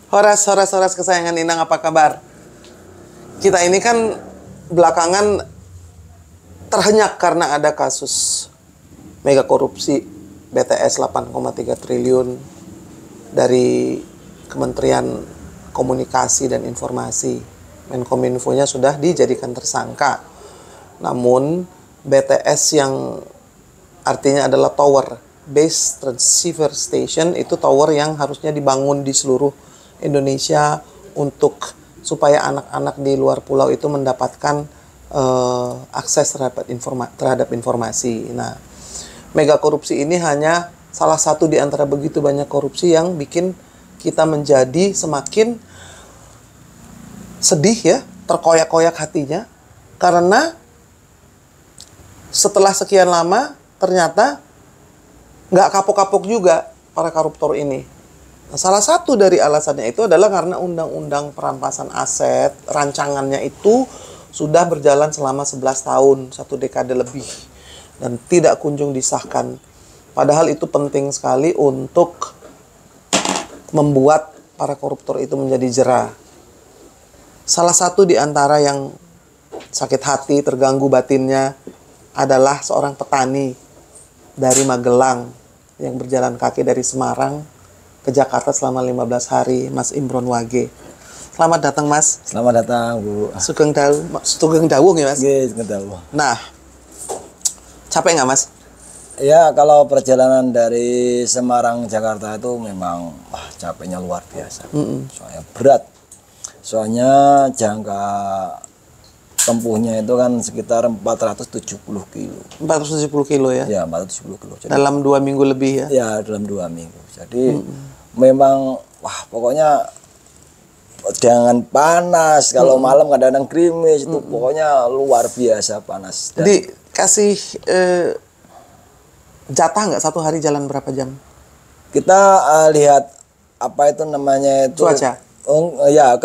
Horas kesayangan Inang, apa kabar? Kita ini kan belakangan terhenyak karena ada kasus mega korupsi BTS 8,3 triliun dari Kementerian Komunikasi dan Informasi. Menkominfo-nya sudah dijadikan tersangka. Namun BTS yang artinya adalah Tower Base Transceiver Station, itu tower yang harusnya dibangun di seluruh Indonesia untuk supaya anak-anak di luar pulau itu mendapatkan akses terhadap informasi. Nah, mega korupsi ini hanya salah satu di antara begitu banyak korupsi yang bikin kita menjadi semakin sedih ya, terkoyak-koyak hatinya, karena setelah sekian lama ternyata nggak kapok-kapok juga para koruptor ini. Nah, salah satu dari alasannya itu adalah karena undang-undang perampasan aset, rancangannya itu sudah berjalan selama 11 tahun, 1 dekade lebih, dan tidak kunjung disahkan. Padahal itu penting sekali untuk membuat para koruptor itu menjadi jera. Salah satu di antara yang sakit hati, terganggu batinnya adalah seorang petani dari Magelang yang berjalan kaki dari Semarang ke Jakarta selama 15 hari, Mas Imron Wage. Selamat datang, Mas. Selamat datang, Bu. Sugeng Dawung ya, Mas? Iya, Sugeng Dawung. Nah, capek nggak, Mas? Ya, kalau perjalanan dari Semarang Jakarta itu memang capeknya luar biasa. Soalnya berat. Soalnya jangka tempuhnya itu kan sekitar 470 kilo. 470 kilo ya? Ya, 470 kilo. Jadi, dalam 2 minggu lebih ya? Ya, dalam 2 minggu. Jadi memang pokoknya jangan panas, kalau malam kadang-kadang gerimis, itu pokoknya luar biasa panas. Jadi kasih jatah nggak 1 hari jalan berapa jam? Kita lihat apa itu namanya itu cuaca. Ya,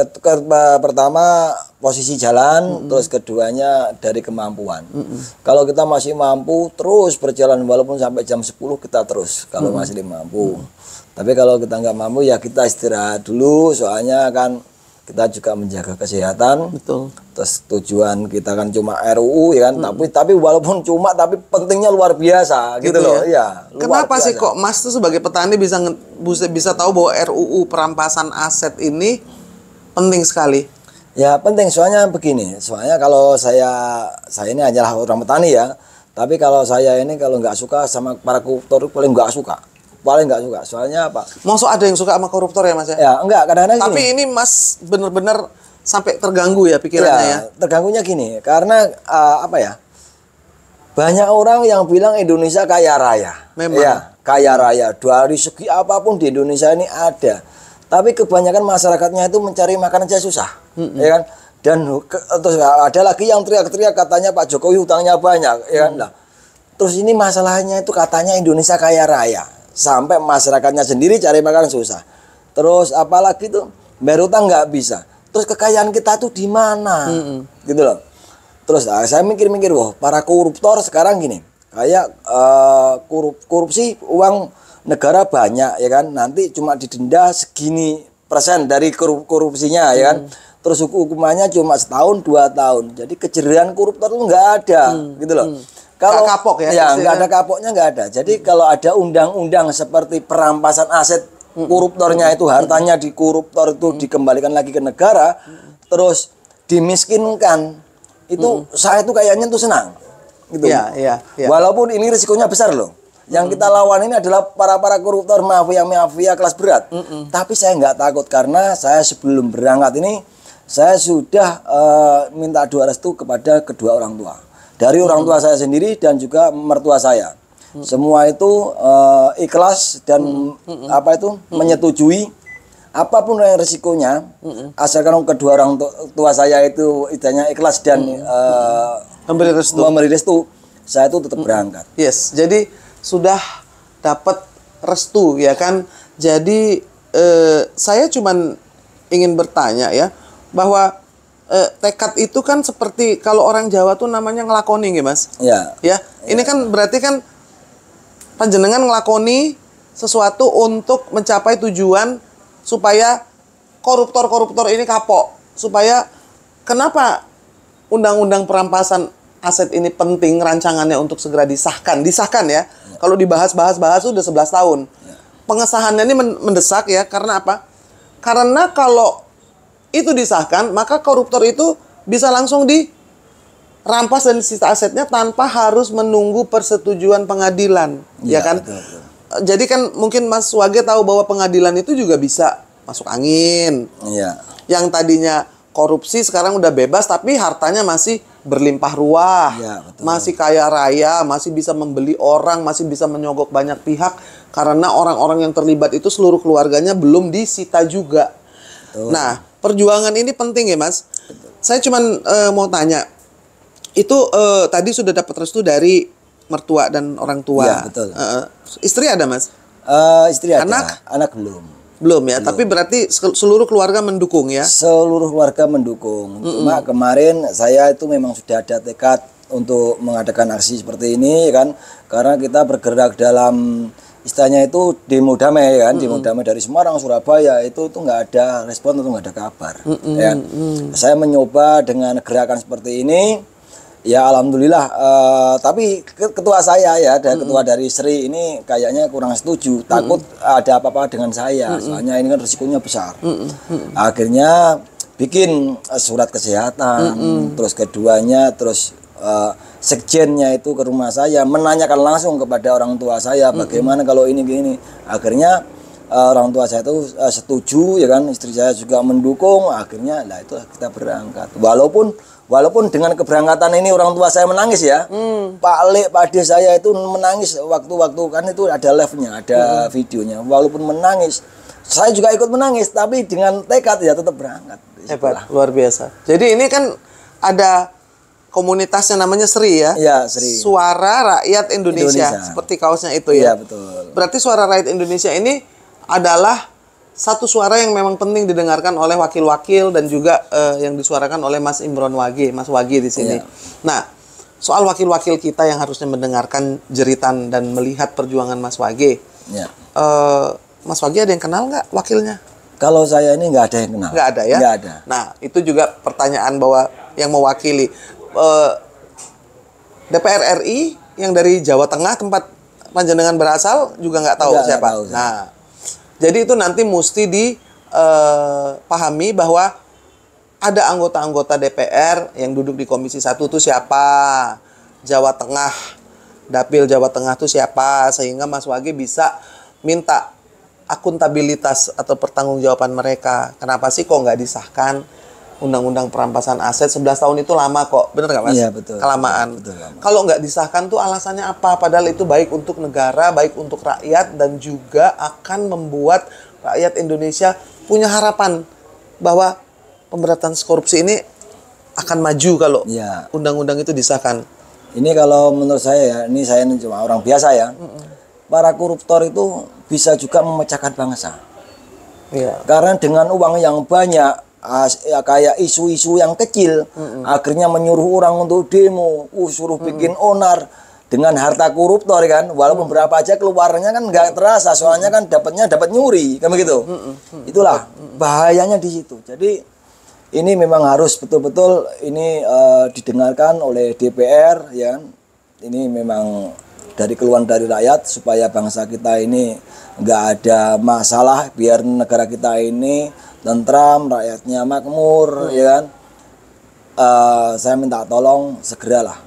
pertama posisi jalan, terus keduanya dari kemampuan. Kalau kita masih mampu terus berjalan walaupun sampai jam 10 kita terus kalau masih mampu. Tapi kalau kita nggak mampu ya kita istirahat dulu, soalnya kan kita juga menjaga kesehatan. Betul. Terus tujuan kita kan cuma RUU ya kan, tapi walaupun cuma tapi pentingnya luar biasa gitu loh. Ya, kenapa sih kok Mas tuh sebagai petani bisa tahu bahwa RUU perampasan aset ini penting sekali? Ya penting, soalnya begini, soalnya kalau saya ini hanyalah orang petani ya, tapi kalau saya ini kalau nggak suka sama para koruptor paling nggak suka. Soalnya apa? Maksud ada yang suka sama koruptor ya, Mas ya? Ya enggak, kadang-kadang tapi gini. ini Mas bener-bener sampai terganggu ya pikirannya ya? Terganggunya gini, karena apa ya? Banyak orang yang bilang Indonesia kaya raya. Memang. Ya, kaya raya. Dari segi apapun di Indonesia ini ada. Tapi kebanyakan masyarakatnya itu mencari makan aja susah. Ya kan? Dan terus ada lagi yang teriak-teriak katanya Pak Jokowi hutangnya banyak, ya kan? Nah, terus ini masalahnya itu katanya Indonesia kaya raya. Sampai masyarakatnya sendiri cari makan susah. Terus apalagi tuh bayar utang nggak bisa. Terus kekayaan kita tuh di mana? Gitu loh. Terus saya mikir-mikir, wah para koruptor sekarang gini, kayak korupsi uang negara banyak ya kan, nanti cuma didenda segini persen dari korupsinya ya kan. Terus hukumannya cuma 1-2 tahun. Jadi kejerian koruptor tuh nggak ada gitu loh. Kalau kapok ya? Ya nggak ada kapoknya, nggak ada. Jadi kalau ada undang-undang seperti perampasan aset, koruptornya itu hartanya di koruptor itu dikembalikan lagi ke negara, terus dimiskinkan, itu saya tuh kayaknya tuh senang, gitu. Iya. Walaupun ini risikonya besar loh. Yang kita lawan ini adalah para koruptor mafia kelas berat. Tapi saya nggak takut karena saya sebelum berangkat ini saya sudah minta doa restu kepada kedua orang tua. Dari orang tua saya sendiri dan juga mertua saya. Semua itu ikhlas dan menyetujui apapun yang resikonya, asalkan kedua orang tua saya itu istilahnya ikhlas dan memberi restu, saya itu tetap berangkat. Yes, jadi sudah dapat restu ya kan. Jadi saya cuman ingin bertanya ya, bahwa tekad itu kan seperti kalau orang Jawa tuh namanya ngelakoni ya Mas. Ya. Ya, ini kan berarti kan panjenengan ngelakoni sesuatu untuk mencapai tujuan supaya koruptor-koruptor ini kapok. Supaya kenapa undang-undang perampasan aset ini penting rancangannya untuk segera disahkan. Disahkan ya. Kalau dibahas-bahas sudah 11 tahun. Pengesahannya ini mendesak ya. Karena apa? Karena kalau itu disahkan, maka koruptor itu bisa langsung dirampas dan disita asetnya tanpa harus menunggu persetujuan pengadilan. Ya kan? Betul. Jadi kan mungkin Mas Wage tahu bahwa pengadilan itu juga bisa masuk angin. Iya. Yang tadinya korupsi sekarang udah bebas tapi hartanya masih berlimpah ruah, Ya, betul. masih kaya raya, masih bisa membeli orang, masih bisa menyogok banyak pihak karena orang-orang yang terlibat itu seluruh keluarganya belum disita juga. Betul. Nah, perjuangan ini penting ya Mas. Saya cuman mau tanya, itu tadi sudah dapat restu dari mertua dan orang tua. Ya, betul. Istri ada Mas? Istri ada, Anak? anak belum. Belum ya, tapi berarti seluruh keluarga mendukung ya? Seluruh keluarga mendukung. Cuma kemarin saya itu memang sudah ada tekad untuk mengadakan aksi seperti ini kan, karena kita bergerak dalam istilahnya itu demo damai kan, demo damai dari Semarang, Surabaya itu nggak ada respon atau nggak ada kabar. Ya. Saya mencoba dengan gerakan seperti ini. Ya alhamdulillah, tapi ketua saya ya, dan ketua dari Sri ini kayaknya kurang setuju, takut ada apa-apa dengan saya, soalnya ini kan risikonya besar. Akhirnya bikin surat kesehatan, terus keduanya, terus sekjennya itu ke rumah saya, menanyakan langsung kepada orang tua saya, bagaimana kalau ini gini. Akhirnya orang tua saya itu setuju ya kan, istri saya juga mendukung, akhirnya lah itu kita berangkat. Walaupun dengan keberangkatan ini orang tua saya menangis ya. Pak Le, Pak Ade saya itu menangis waktu-waktu kan itu ada live-nya, ada videonya. Walaupun menangis, saya juga ikut menangis, tapi dengan tekad ya tetap berangkat. Hebat, luar biasa. Jadi ini kan ada komunitas yang namanya Sri ya? Iya, Sri. Suara Rakyat Indonesia. Seperti kaosnya itu ya? Iya, betul. Berarti Suara Rakyat Indonesia ini adalah satu suara yang memang penting didengarkan oleh wakil-wakil dan juga yang disuarakan oleh Mas Imron Wage, Mas Wage di sini. Iya. Nah, soal wakil-wakil kita yang harusnya mendengarkan jeritan dan melihat perjuangan Mas Wage. Ya. Mas Wage ada yang kenal nggak wakilnya? Kalau saya ini nggak ada yang kenal. Nggak ada ya? Nggak ada. Nah, itu juga pertanyaan bahwa yang mewakili DPR RI yang dari Jawa Tengah tempat panjenengan berasal juga nggak tahu siapa. Tahu, nah, jadi itu nanti mesti dipahami bahwa ada anggota-anggota DPR yang duduk di Komisi 1 itu siapa, Jawa Tengah, Dapil Jawa Tengah itu siapa, sehingga Mas Wage bisa minta akuntabilitas atau pertanggungjawaban mereka. Kenapa sih kok nggak disahkan Undang-Undang Perampasan Aset? 11 tahun itu lama kok, bener nggak Mas? Iya, betul. Kelamaan. Betul, lama. Kalau nggak disahkan tuh alasannya apa? Padahal itu baik untuk negara, baik untuk rakyat, dan juga akan membuat rakyat Indonesia punya harapan bahwa pemberantasan korupsi ini akan maju kalau Iya. undang-undang itu disahkan. Ini kalau menurut saya ya, ini saya ini cuma orang biasa ya. Para koruptor itu bisa juga memecahkan bangsa. Iya. Karena dengan uang yang banyak, ya kayak isu-isu yang kecil, akhirnya menyuruh orang untuk demo, suruh bikin onar dengan harta koruptor kan, walaupun berapa aja keluarnya kan nggak terasa, soalnya kan dapat nyuri, kan begitu. Itulah bahayanya di situ. Jadi ini memang harus betul-betul ini didengarkan oleh DPR ya. Ini memang dari keluhan dari rakyat supaya bangsa kita ini nggak ada masalah, biar negara kita ini tentram, rakyatnya makmur, ya kan. Saya minta tolong segeralah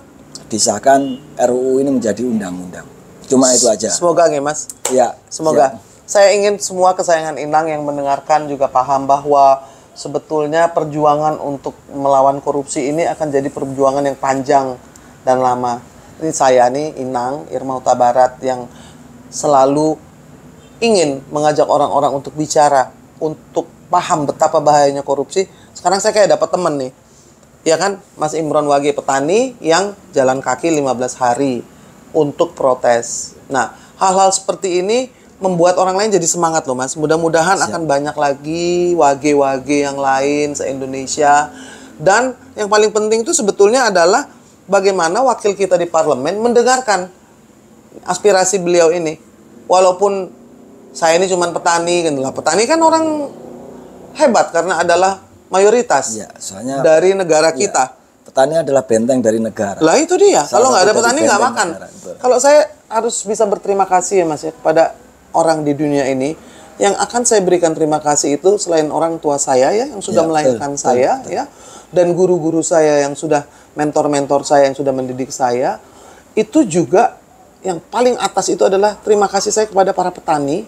disahkan RUU ini menjadi undang-undang. Cuma itu aja. Semoga nggih Mas. Ya. Semoga. Siap. Saya ingin semua kesayangan Inang yang mendengarkan juga paham bahwa sebetulnya perjuangan untuk melawan korupsi ini akan jadi perjuangan yang panjang dan lama. Ini saya nih, Inang, Irma Huta Barat, yang selalu ingin mengajak orang-orang untuk bicara, untuk paham betapa bahayanya korupsi. Sekarang saya kayak dapat teman nih. Ya kan, Mas Imron Wage, petani yang jalan kaki 15 hari untuk protes. Nah, hal-hal seperti ini membuat orang lain jadi semangat loh Mas. Mudah-mudahan akan banyak lagi wage-wage yang lain se-Indonesia. Dan yang paling penting itu sebetulnya adalah bagaimana wakil kita di parlemen mendengarkan aspirasi beliau ini. Walaupun saya ini cuma petani kan lah. Petani kan orang hebat karena adalah mayoritas Ya, soalnya dari negara kita. petani adalah benteng dari negara. Lah itu dia. Kalau nggak ada satu dari petani nggak benteng makan. negara, betul. Kalau saya harus bisa berterima kasih ya Mas ya kepada orang di dunia ini yang akan saya berikan terima kasih itu selain orang tua saya ya yang sudah Ya, melahirkan betul, saya betul. ya dan guru-guru saya yang sudah mentor-mentor saya yang sudah mendidik saya, itu juga yang paling atas itu adalah terima kasih saya kepada para petani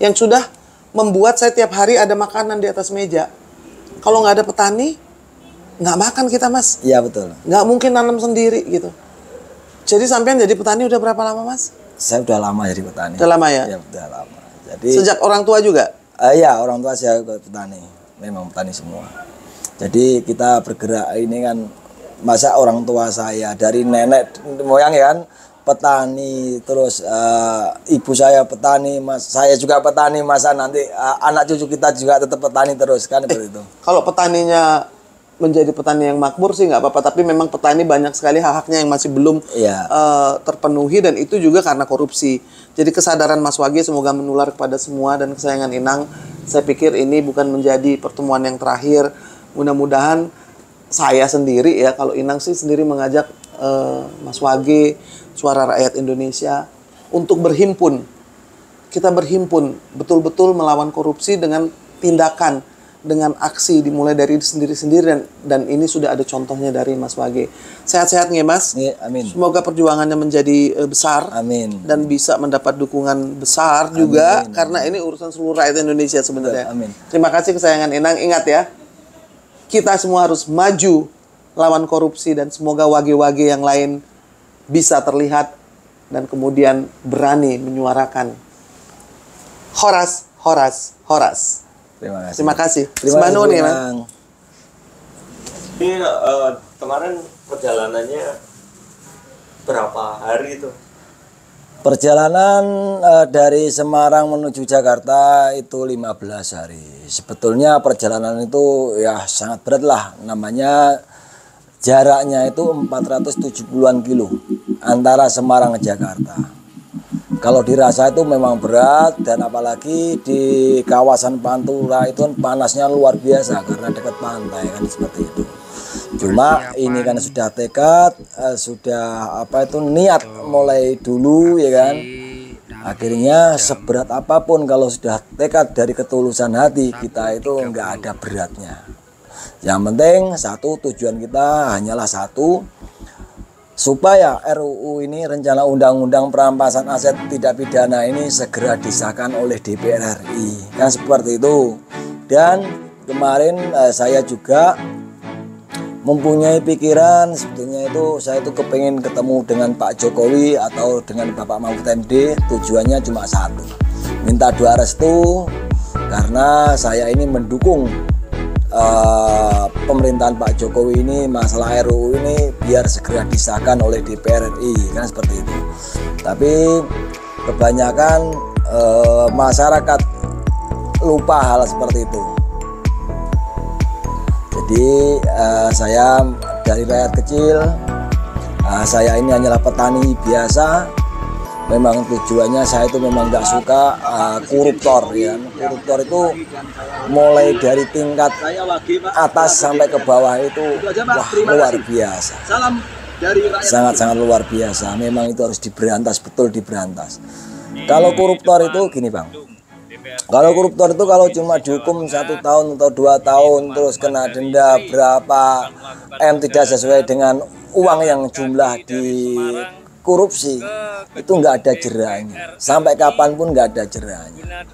yang sudah membuat saya tiap hari ada makanan di atas meja. Kalau nggak ada petani, nggak makan kita Mas. Iya betul. Nggak mungkin nanam sendiri gitu. Jadi sampean jadi petani udah berapa lama Mas? Saya udah lama jadi petani. Udah lama ya? Ya udah lama. Jadi Sejak orang tua juga? ya orang tua saya petani, memang petani semua. Jadi kita bergerak ini kan, masa orang tua saya dari nenek moyang ya kan petani, terus ibu saya petani, saya juga petani, masa nanti anak cucu kita juga tetap petani terus kan seperti itu. Kalau petaninya menjadi petani yang makmur sih nggak apa-apa, tapi memang petani banyak sekali hak-haknya yang masih belum Iya. terpenuhi dan itu juga karena korupsi. Jadi kesadaran Mas Wage semoga menular kepada semua dan kesayangan Inang. Saya pikir ini bukan menjadi pertemuan yang terakhir. Mudah-mudahan saya sendiri ya, kalau Inang sih sendiri mengajak Mas Wage, Suara Rakyat Indonesia untuk berhimpun. Kita berhimpun betul-betul melawan korupsi dengan tindakan, dengan aksi dimulai dari sendiri-sendiri dan ini sudah ada contohnya dari Mas Wage. Sehat-sehat nggih Mas? Iya, amin. Semoga perjuangannya menjadi besar. Amin. Dan bisa mendapat dukungan besar juga karena ini urusan seluruh rakyat Indonesia sebenarnya. Amin. Terima kasih kesayangan Inang. Ingat ya, kita semua harus maju lawan korupsi dan semoga wage-wage yang lain bisa terlihat dan kemudian berani menyuarakan horas, horas, horas. Terima kasih. Terima kasih. Terima Sembah kasih, nuwun ya, Mas. Bang. Ini kemarin perjalanannya berapa hari itu? Perjalanan dari Semarang menuju Jakarta itu 15 hari. Sebetulnya perjalanan itu ya sangat berat lah. Namanya jaraknya itu 470-an kilo antara Semarang ke Jakarta. Kalau dirasa itu memang berat dan apalagi di kawasan Pantura itu kan panasnya luar biasa karena dekat pantai kan seperti itu. Cuma ini kan sudah tekad, sudah apa itu niat mulai dulu ya kan. Akhirnya seberat apapun kalau sudah tekad dari ketulusan hati kita itu enggak ada beratnya. Yang penting satu, tujuan kita hanyalah satu, supaya RUU ini rencana undang-undang perampasan aset tidak pidana ini segera disahkan oleh DPR RI kan seperti itu. Dan kemarin saya juga mempunyai pikiran sebetulnya itu saya itu kepengen ketemu dengan Pak Jokowi atau dengan Bapak Mahfud MD. Tujuannya cuma satu, minta doa restu karena saya ini mendukung pemerintahan Pak Jokowi ini masalah RUU ini biar segera disahkan oleh DPR RI kan seperti itu. Tapi kebanyakan masyarakat lupa hal seperti itu. Jadi saya dari rakyat kecil, saya ini hanyalah petani biasa. Memang tujuannya saya itu memang nggak suka koruptor ya. Koruptor itu mulai dari tingkat atas sampai ke bawah itu wah luar biasa. Sangat-sangat luar biasa. Memang itu harus diberantas, betul diberantas. Kalau koruptor itu gini Bang. Kalau koruptor itu kalau cuma dihukum 1 tahun atau 2 tahun terus kena denda berapa M tidak sesuai dengan uang yang jumlah di korupsi itu nggak ada jerahnya, sampai kapanpun nggak ada jerahnya.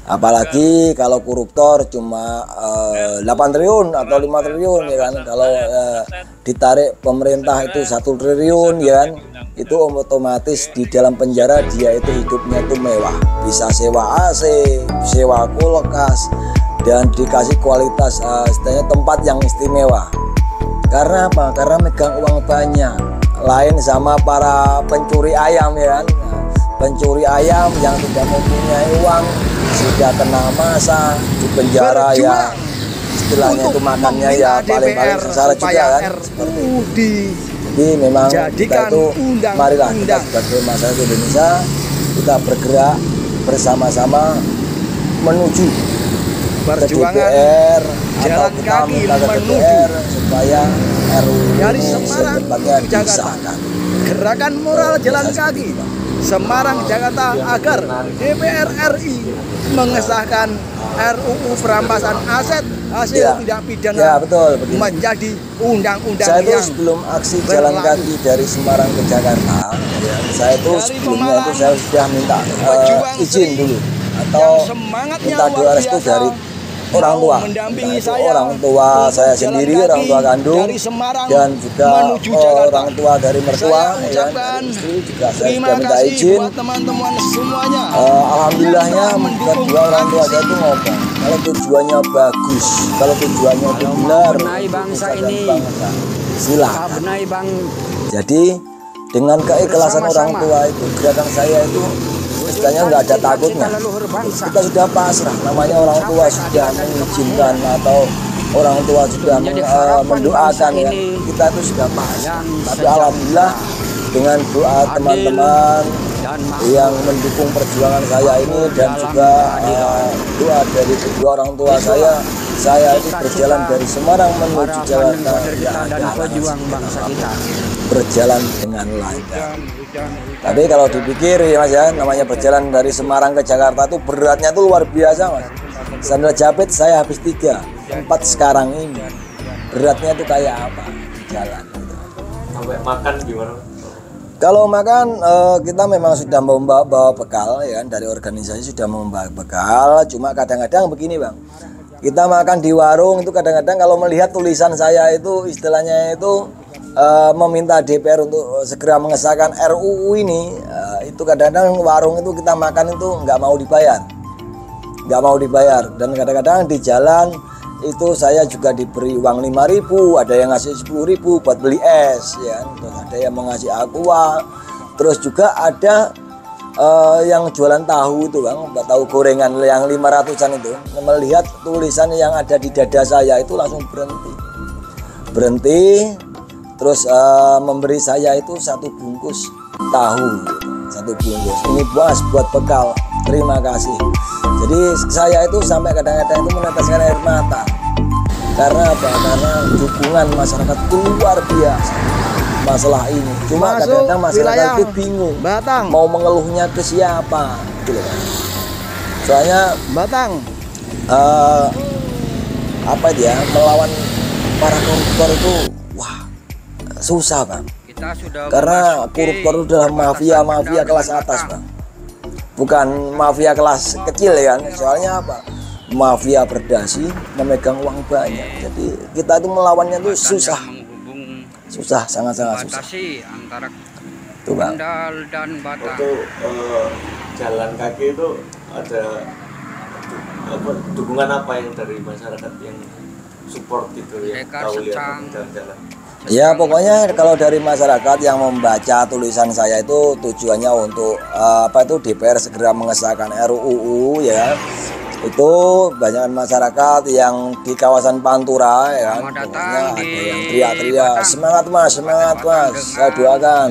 Apalagi kalau koruptor cuma 8 triliun atau 5 triliun ya kan, kalau ditarik pemerintah itu 1 triliun ya kan, itu otomatis di dalam penjara dia itu hidupnya itu mewah, bisa sewa AC, sewa kulkas dan dikasih kualitas istilahnya tempat yang istimewa. Karena apa? Karena megang uang banyak. Lain sama para pencuri ayam ya kan. Pencuri ayam yang tidak mempunyai uang sudah kena masa di penjara ya. Istilahnya itu makannya ya paling-paling sengsara juga kan. Seperti itu. Jadi memang kita itu marilah kita sebagai masyarakat Indonesia kita bergerak bersama-sama menuju perjuangan DPR atau jalan kita kaki minta ke menuju DPR supaya RUU dari ini Semarang secepatnya ke Jakarta. disahkan. Gerakan moral jalan kaki Semarang Jakarta agar DPR RI mengesahkan RUU perampasan aset hasil Ya. tindak pidana Ya, betul, begini. menjadi undang-undang Saya itu yang sebelum aksi jalan berlaku. kaki dari Semarang ke Jakarta, ya, saya itu Dari sebelumnya itu Pemalang, saya sudah minta pejuang izin Sri dulu yang atau semangatnya minta luar doa restu biasa dari orang mau tua, mendampingi entah itu saya orang tua untuk saya jalan sendiri, kaki orang tua kandung, dari Semarang dan juga menuju Jakarta. orang tua dari mertua, Saya ya, ucapkan dari istri juga saya terima sudah minta kasih izin. buat teman-teman semuanya. Alhamdulillahnya yang telah mendukung kedua orang tua aksi saya itu ngomong kalau tujuannya bagus, kalau tujuannya itu benar, benahi bangsa nusa dan ini. bangsa, Kita silakan. benahi bang Jadi dengan keikhlasan orang Bersama-sama. tua itu, gerakan saya itu istilahnya nggak ada takutnya. leluhur bangsa. Kita sudah pasrah, namanya orang tua sudah mengizinkan atau orang tua sudah Menjadi harapan mendoakan bangsa ya. ini Kita itu sudah pasrah. yang Tapi sejahtera, alhamdulillah dengan doa adil, teman-teman dan makmur yang mendukung perjuangan saya ini dan dalam juga keadilan. doa dari kedua orang tua saya itu berjalan dari Semarang menuju harapan Jakarta kader kita tidak dan ada halangan pejuang sedikit bangsa apapun. kita. Berjalan dengan lancar. Tapi kalau dipikir ya Mas ya, namanya berjalan dari Semarang ke Jakarta tuh beratnya tuh luar biasa Mas. Sandal jepit saya habis 3, 4 sekarang ini. Beratnya tuh kayak apa? Jalan. Sampai makan gimana? Kalau makan kita memang sudah membawa bekal ya kan, dari organisasi sudah membawa bekal. Cuma kadang-kadang begini Bang, kita makan di warung itu kadang-kadang kalau melihat tulisan saya itu istilahnya itu meminta DPR untuk segera mengesahkan RUU ini, itu kadang-kadang warung itu kita makan itu nggak mau dibayar, dan kadang-kadang di jalan itu saya juga diberi uang 5.000, ada yang ngasih 10.000 buat beli es ya, terus ada yang mengasih aqua, terus juga ada yang jualan tahu itu Bang, tahu gorengan yang 500-an itu, melihat tulisan yang ada di dada saya itu langsung berhenti, terus memberi saya itu 1 bungkus tahu, 1 bungkus, ini buat bekal, terima kasih. Jadi saya itu sampai kadang-kadang itu meneteskan air mata. Karena apa? Karena dukungan masyarakat itu luar biasa masalah ini. Cuma Masuk kadang-kadang masyarakat wilayah itu bingung Batang. mau mengeluhnya ke siapa, gitu loh. Soalnya Batang apa itu ya, melawan para koruptor itu wah susah Bang. Kita sudah Karena memasuki koruptor itu adalah mafia kelas atas Bang, bukan mafia kelas kecil ya kan. Soalnya apa? Mafia berdasi, memegang uang banyak. Jadi kita itu melawannya itu susah, sangat-sangat susah. batasi antara Tuh Bang. Kendal dan Batang. Untuk jalan kaki itu ada dukungan apa yang dari masyarakat yang support gitu ya? Mereka Tahu lihat sedang- jalan-jalan. Ya pokoknya kalau dari masyarakat yang membaca tulisan saya itu tujuannya untuk apa itu DPR segera mengesahkan RUU ya. Itu banyak masyarakat yang di kawasan Pantura ya, Selamat datang pokoknya ada di yang teriak-teriak Batang. semangat mas, saya doakan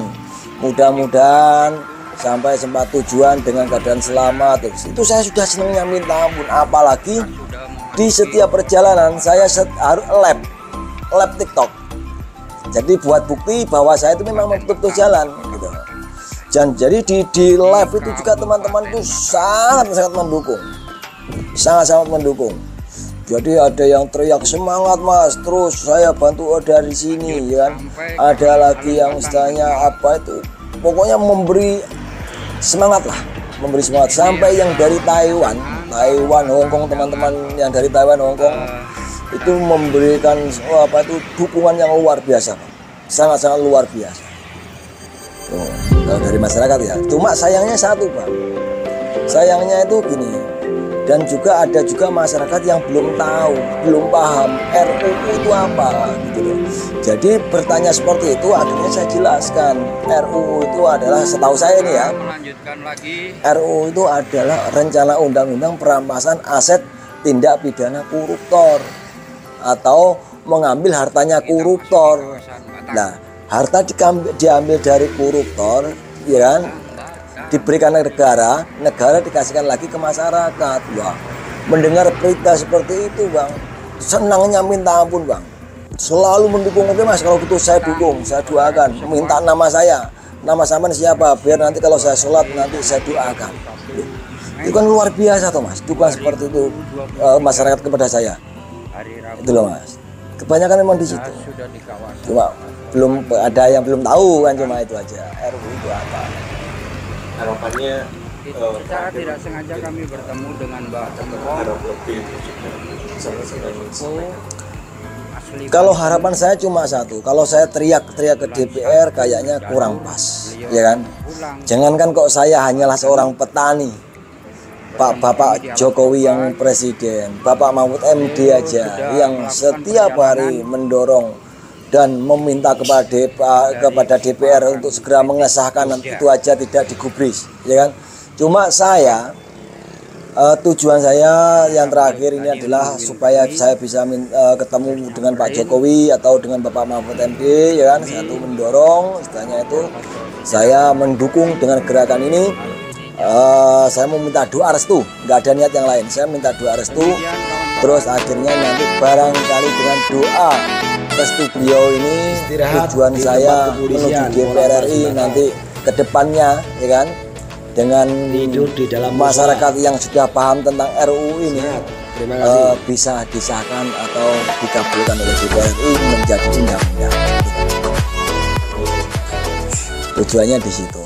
mudah-mudahan sampai sempat tujuan dengan keadaan selamat. Itu saya sudah senangnya minta ampun, apalagi di setiap perjalanan saya harus lab TikTok. Jadi buat bukti bahwa saya itu memang betul-betul jalan gitu. Dan jadi di live itu juga teman-teman itu sangat mendukung. Sangat mendukung. Jadi ada yang teriak semangat mas, terus saya bantu dari sini ya kan. Ada lagi yang istilahnya apa itu, pokoknya memberi semangat lah, memberi semangat. Sampai yang dari Taiwan, Hongkong, teman-teman yang dari Taiwan, Hongkong itu memberikan apa itu dukungan yang luar biasa, sangat luar biasa. Tuh, kalau dari masyarakat ya. Cuma sayangnya satu Pak, sayangnya itu gini. Dan juga ada juga masyarakat yang belum tahu, belum paham RUU itu apa gitu loh. Jadi bertanya seperti itu, akhirnya saya jelaskan RUU itu adalah, setahu saya ini ya, Melanjutkan lagi RUU itu adalah rencana undang-undang perampasan aset tindak pidana koruptor atau mengambil hartanya koruptor. Nah, harta diambil dari koruptor, ya kan? Diberikan negara dikasihkan lagi ke masyarakat. Wah, mendengar berita seperti itu Bang, senangnya minta ampun Bang. Selalu mendukung, oke Mas, kalau butuh saya dukung, saya doakan, minta nama saya, nama sampean siapa, biar nanti kalau saya sholat nanti saya doakan. Itu kan luar biasa toh Mas, dukungan seperti itu masyarakat kepada saya. Itu loh Mas, kebanyakan memang di situ. Sudah di kawasan. Cuma belum ada yang belum tahu kan, cuma itu aja. RU itu apa? Harapannya Secara tidak sengaja kami bertemu dengan Mbak Tengko. harap lebih sama-sama Asli Kalau harapan saya cuma satu, kalau saya teriak-teriak ke DPR kayaknya kurang pas, ya kan? Jangankan kok saya hanyalah seorang petani, Bapak Jokowi yang presiden, Bapak Mahfud MD aja yang setiap hari mendorong dan meminta kepada DPR untuk segera mengesahkan, itu aja tidak digubris, ya kan? Cuma saya tujuan saya yang terakhir ini adalah supaya saya bisa ketemu dengan Pak Jokowi atau dengan Bapak Mahfud MD, ya kan? Satu mendorong, istilahnya itu saya mendukung dengan gerakan ini. Saya mau minta doa restu, nggak ada niat yang lain. Saya minta doa restu, terus akhirnya nanti barangkali dengan doa restu beliau ini tujuan saya menuju DPR RI nanti ke depannya, ya kan? Dengan masyarakat yang sudah paham tentang RUU ini bisa disahkan atau dikabulkan oleh DPR RI menjadi undang-undang. Tujuannya di situ.